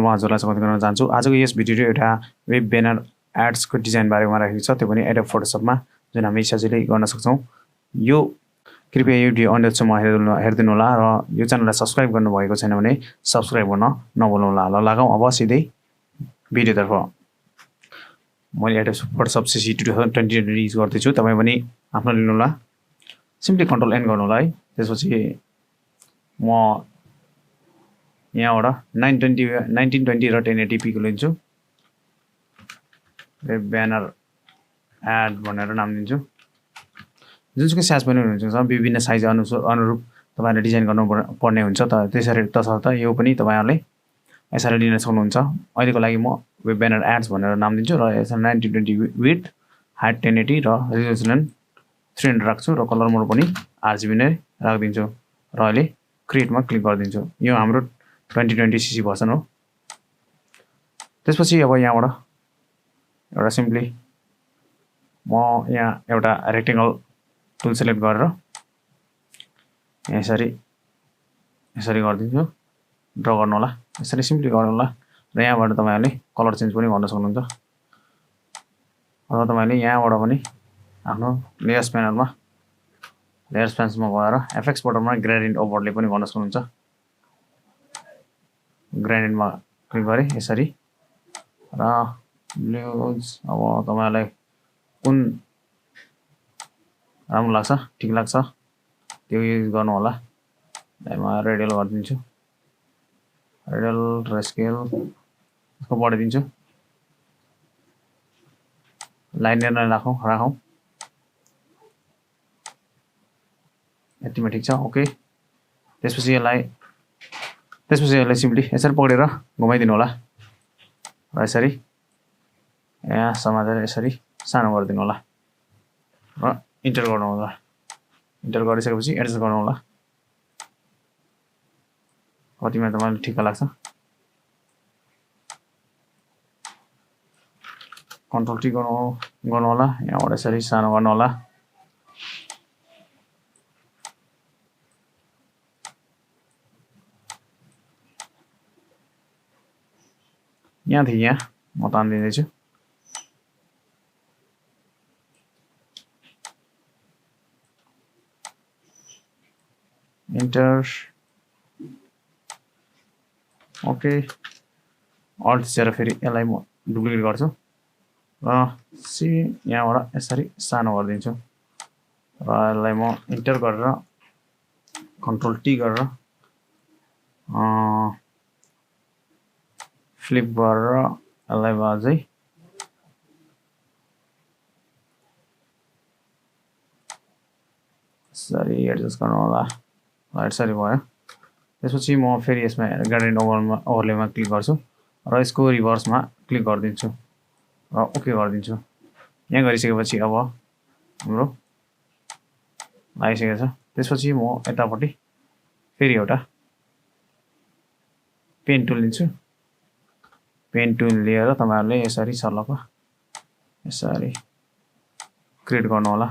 म हजुरलाई स्वागत गर्न चाहन्छु। आजको यस भिडियो एउटा वेब ब्यानर एड्सको डिजाइन बारेमा राखेको छ, त्यो पनि एडोब फोटोसपमा, जुन हामी सजिलै गर्न सक्छौँ। यो कृपया यो भिडियो अन्त सम्म हेरिदिनु होला र यो च्यानललाई सब्स्क्राइब गर्नुभएको छैन भने सब्स्क्राइब गर्न नभुल्नु होला। ल लागौँ अब सिधै भिडियोतर्फ। मैले एडोब फोटोसप CC 2020 युज गर्दैछु, तपाईँ पनि आफ्नो लिनु होला। सिम्पली कन्ट्रोल एन गर्नु होला है। त्यसपछि म यहाँबाट 1920 र 1080p को लिन्छु। वेब ब्यानर एड भनेर नाम दिन्छु। जुनसुकै साइज पनि हुन्छ, विभिन्न साइज अनुरूप तपाईँहरूले डिजाइन गर्नु पर्ने हुन्छ। त्यसरी तसर्थ यो पनि तपाईँहरूले यसरी लिन सक्नुहुन्छ। अहिलेको लागि म वेब ब्यानर एड्स भनेर नाम दिन्छु र यसमा 1920 विड्थ, हाइट 1080 र रेजोल्युसन 300 राख्छु र कलर मोड पनि RGB नै राखिदिन्छु र अहिले क्रिएटमा क्लिक गरिदिन्छु। यो हाम्रो 2020 CC भर्सन हो। त्यसपछि अब यहाँबाट एउटा सिम्पली म यहाँ एउटा रेक्टेङ्गल टुल सेलेक्ट गरेर यसरी गरिदिन्छु। ड्र गर्नु होला, यसरी सिम्पली गर्नु होला र यहाँबाट तपाईँहरूले कलर चेन्ज पनि गर्न सक्नुहुन्छ। अथवा तपाईँहरूले यहाँबाट पनि आफ्नो लेयर्स प्यानलमा गएर एफएक्स बटनमा ग्रेडियन्ट ओभरले पनि गर्न सक्नुहुन्छ। ग्रेडियन्टमा क्लिक गरे यसरी र ब्लुज अब तपाईँलाई कुन राम्रो लाग्छ, ठिक लाग्छ त्यो युज गर्नु होला। म रेडियल गरिदिन्छु, रेडियल र स्केल यसको बढाइदिन्छु। लाइनर नै राखौँ यतिमा ठिक छ। ओके, त्यसपछि यसलाई सिम्पली यसरी पक्रेर घुमाइदिनु होला र यसरी यहाँ समातेर यसरी सानो गरिदिनु होला र इन्टर गर्नु होला। इन्टर गरिसकेपछि एडजस्ट गर्नु होला, कतिमा तपाईँलाई ठिक लाग्छ। कन्ट्रोल टी गर्नु होला, यहाँबाट यसरी सानो गर्नु होला। यहाँदेखि यहाँ म तानिदिँदैछु। Enter, okay. अल्ट थिचेर फेरि यसलाई म डुप्लिकेट गर्छु र यहाँबाट यसरी सानो गरिदिन्छु र यसलाई म इन्टर गरेर कन्ट्रोल टी गरेर फ्लिप गरेर यसलाई अझै यसरी एडजस्ट गर्नु होला। यसरी भयो। त्यसपछि म फेरि यसमा ग्रेडियन्ट ओभरलेमा क्लिक गर्छु र यसको रिभर्समा क्लिक गरिदिन्छु र ओके गरिदिन्छु। यहाँ गरिसकेपछि अब हाम्रो लागिसकेको छ। त्यसपछि म यतापट्टि फेरि एउटा पेन टुल लिन्छु। पेन टुल लिएर तपाईँहरूले यसरी सर्लक यसरी क्रिएट गर्नु होला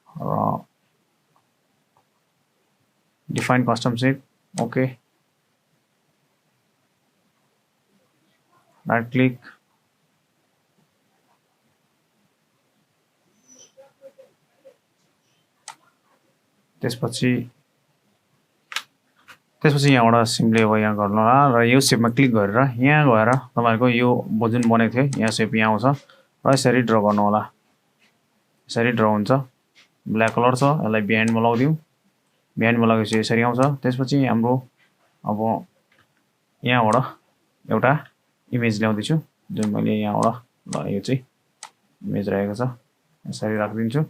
र डिफाइन कस्टम सेप, ओके। राइट क्लिक, त्यसपछि यहाँबाट सिम्पली अब यहाँ गर्नु होला र यो सेपमा क्लिक गरेर यहाँ गएर तपाईँहरूको यो जुन बनेको थियो यहाँ सेप यहाँ आउँछ र यसरी ड्र गर्नु होला। यसरी ड्र हुन्छ। ब्ल्याक कलर छ, यसलाई बिहाइन्डमा लगाउँदिउँ। बिहाइन्डमा लगाएपछि यसरी आउँछ। त्यसपछि हाम्रो अब यहाँबाट एउटा इमेज ल्याउँदैछु, जुन मैले यहाँबाट ल यो चाहिँ इमेज रहेको छ, यसरी राखिदिन्छु।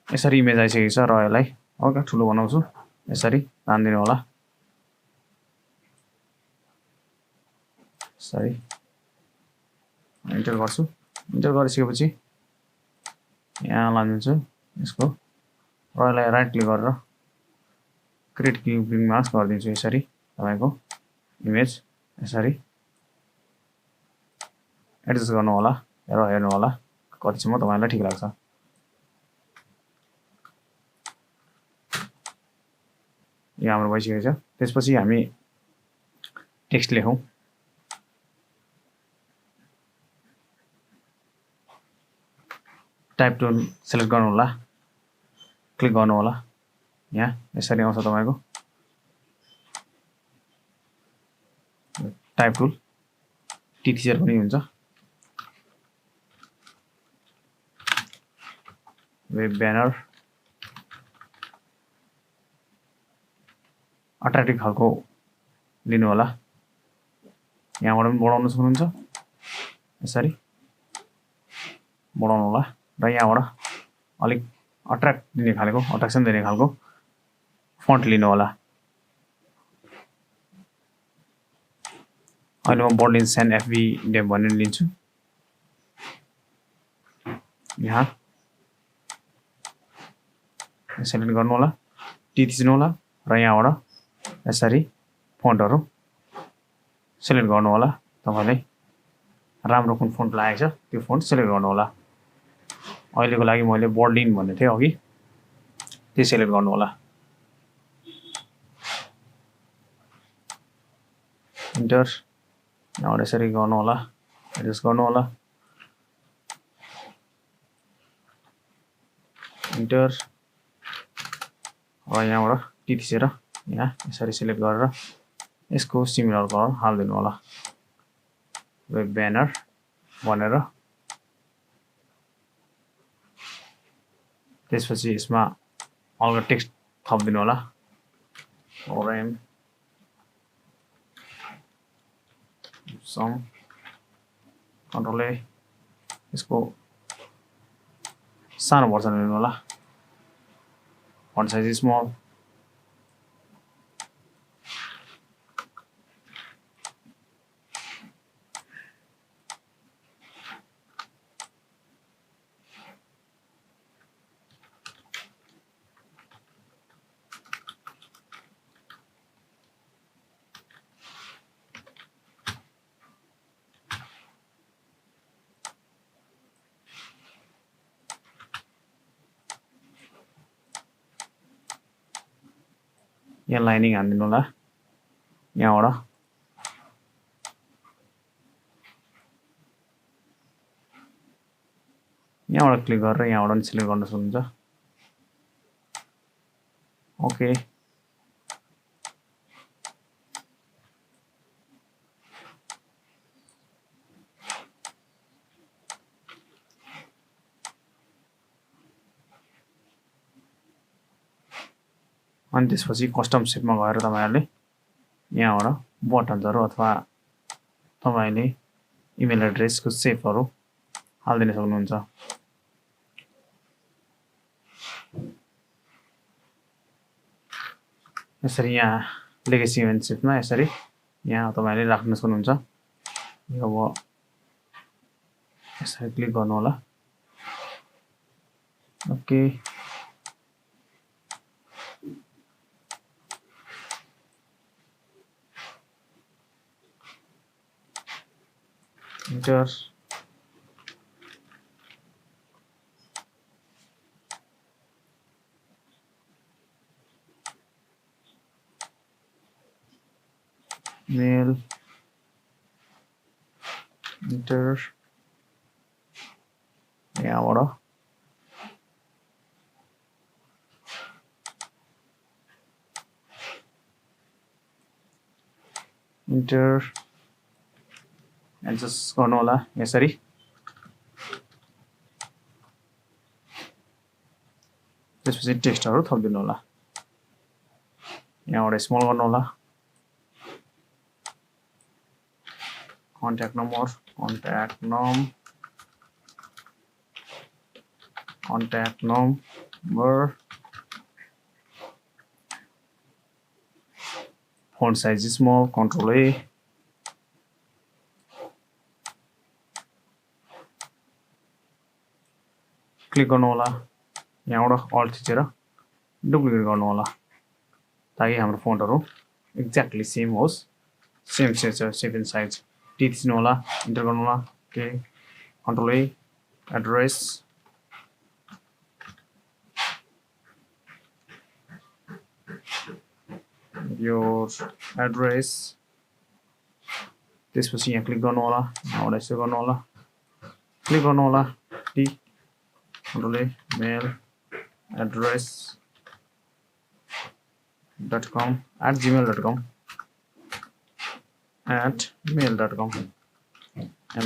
यसरी इमेज आइसकेको छ र यसलाई हल्का ठुलो बनाउँछु, यसरी तानिदिनु होला। यसरी इन्टर गर्छु। इन्टर गरिसकेपछि यहाँ लान्छु यसको र यसलाई राइट क्लिक गरेर क्रिएट क्युबिङ मास्क गरिदिन्छु। यसरी तपाईँको इमेज यसरी एडजस्ट गर्नु होला र हेर्नु होला कतिसम्म तपाईँलाई ठिक लाग्छ। यो हाम्रो भइसकेको छ त्यसपछि हामी टेक्स्ट लेखौं टाइप टुल सेलेक्ट गर्नु होला क्लिक गर्नु होला यहाँ यसरी आउँछ तपाईको टाइप टुल टी थिचर पनि हुन्छ वेब ब्यानर अट्र्याक्टिभ खालको लिनु होला यहाँबाट पनि बढाउन सक्नुहुन्छ यसरी बढाउनु होला र यहाँबाट अलिक अट्र्याक्सन दिने खालको फन्ट लिनु होला अहिले म बोल्ड इन एफबी डेभ भनेर लिन्छु यहाँ सेलेक्ट गर्नु होला टी थिच्नु होला र यहाँबाट यसरी फन्टहरु सेलेक्ट गर्नु होला तपाईले राम्रो कुन फन्ट लागेको छ त्यो फन्ट सेलेक्ट गर्नु होला अहिलेको लागि मैले बोल्ड इन भन्ने थिए अघि त्यो सेलेक्ट गर्नु होला इन्टर यहाँबाट यसरी गर्नु होला एडजस्ट गर्नु होला इन्टर र यहाँबाट टी थिचेर यहाँ यसरी सिलेक्ट गरेर यसको सिमिलर कलर हाल्दिनु होला वेब ब्यानर भनेर त्यसपछि यसमा अलगा टेक्स्ट थप्दिनु होला ओरेम सम कन्ट्रोल ए यसको सानो भर्सन लिनु होला फन्ट साइज स्मल यहाँ लाइनिङ हान्दिनु होला यहाँबाट क्लिक गरेर यहाँबाट पनि सिलेक्ट गर्न सक्नुहुन्छ ओके अनि त्यसपछि कस्टम सेपमा गएर तपाईहरुले यहाँबाट बटनहरु अथवा तपाईले इमेल एड्रेसको सेपहरु हाल्दिन सक्नुहुन्छ यसरी यहाँ लेगेसी इभेन्ट सेपमा यसरी यहाँ तपाईले राख्न सक्नुहुन्छ यो अब यसरी क्लिक गर्नु होला ओके Enter mail enter यहाँबाट enter एडजस्ट गर्नु होला यसरी त्यसपछि टेक्स्टहरु थप्दिनु होला यहाँबाट स्मल गर्नु होला contact number font size small control ए क्लिक गर्नु होला यहाँबाट अल्ट थिचेर डुप्लिकेट गर्नु होला ताकि हाम्रो फन्टहरु एक्ज्याक्टली सेम होस् same shape in size T थिच्नु होला इन्टर गर्नु होला okay control A address your address. त्यसपछि यहाँ क्लिक गर्नु होला यहाँबाट यसो गर्नु होला क्लिक गर्नु होला T control mail address .com @gmail.com @mail.com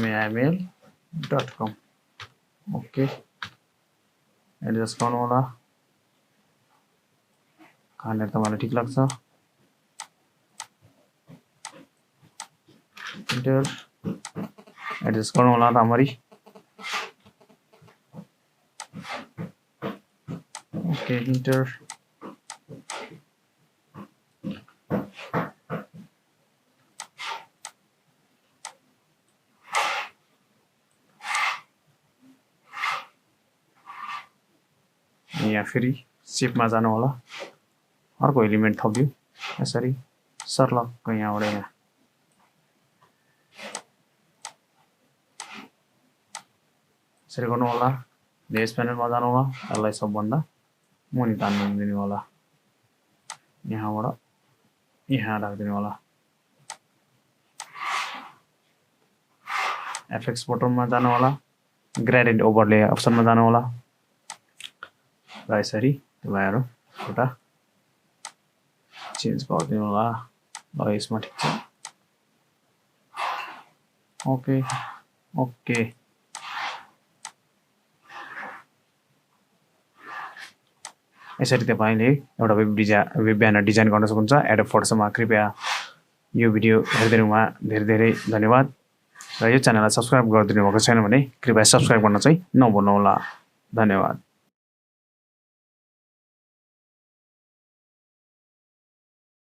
mail.com okay address गर्नु होला कहाँनिर तपाईँलाई ठिक लाग्छ इन्टर एड्रेस गर्नु होला राम्ररी ओके इन्टर यहाँ फेरि सेपमा जानु होला अर्को एलिमेन्ट थप्दियो यसरी सर्लक्क यहाँबाट यहाँ यसरी गर्नु होला लेयर्स प्यानलमा जानु होला यसलाई सबभन्दा मुनि तान्नु दिनु होला यहाँबाट यहाँ राखिदिनु होला एफएक्स बटनमा जानु होला ग्रेडियन्ट ओभरले अप्सनमा जानु होला र यसरी तपाईँहरू एउटा चेन्ज गरिदिनु होला ल यसमा ठिक छ ओके ओके यसरी तपाईँले एउटा वेब ब्यानर डिजाइन गर्न सक्नुहुन्छ एडोब फोटोसपमा कृपया यो भिडियो हेरिदिनुमा धेरै धेरै धन्यवाद र यो च्यानललाई सब्स्क्राइब गरिदिनु भएको छैन भने कृपया सब्स्क्राइब गर्न चाहिँ नभुल्नुहोला धन्यवाद